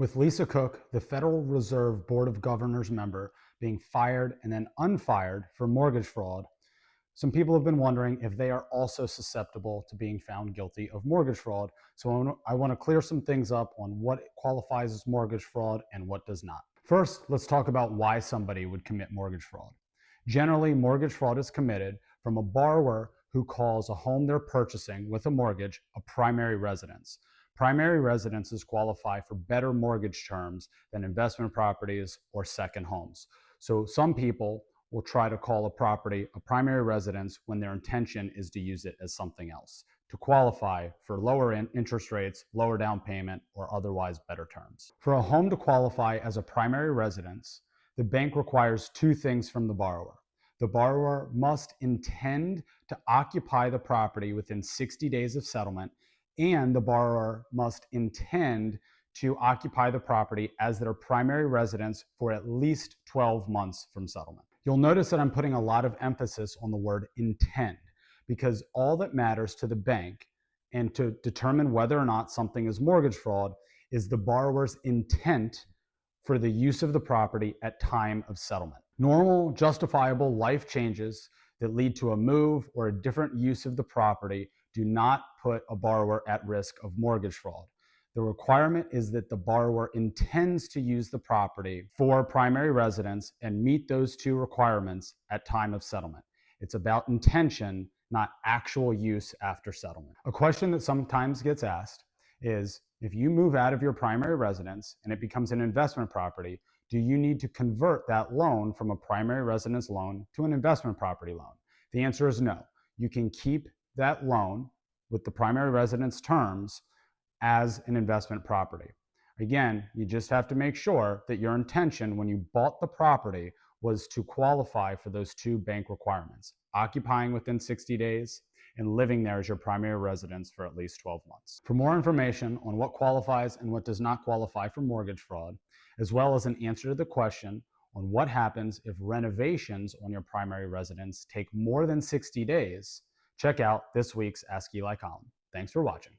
With Lisa Cook, the Federal Reserve Board of Governors member, being fired and then unfired for mortgage fraud, some people have been wondering if they are also susceptible to being found guilty of mortgage fraud. So I want to clear some things up on what qualifies as mortgage fraud and what does not. First, let's talk about why somebody would commit mortgage fraud. Generally, mortgage fraud is committed from a borrower who calls a home they're purchasing with a mortgage a primary residence. Primary residences qualify for better mortgage terms than investment properties or second homes. So some people will try to call a property a primary residence when their intention is to use it as something else, to qualify for lower interest rates, lower down payment, or otherwise better terms. For a home to qualify as a primary residence, the bank requires two things from the borrower. The borrower must intend to occupy the property within 60 days of settlement, and the borrower must intend to occupy the property as their primary residence for at least 12 months from settlement. You'll notice that I'm putting a lot of emphasis on the word intend, because all that matters to the bank and to determine whether or not something is mortgage fraud is the borrower's intent for the use of the property at time of settlement. Normal, justifiable life changes that lead to a move or a different use of the property do not put a borrower at risk of mortgage fraud. The requirement is that the borrower intends to use the property for primary residence and meet those two requirements at time of settlement. It's about intention, not actual use after settlement. A question that sometimes gets asked is, if you move out of your primary residence and it becomes an investment property, do you need to convert that loan from a primary residence loan to an investment property loan? The answer is no. You can keep that loan with the primary residence terms as an investment property. Again, you just have to make sure that your intention when you bought the property was to qualify for those two bank requirements: occupying within 60 days and living there as your primary residence for at least 12 months. For more information on what qualifies and what does not qualify for mortgage fraud, as well as an answer to the question on what happens if renovations on your primary residence take more than 60 days, check out this week's Ask Eli column. Thanks for watching.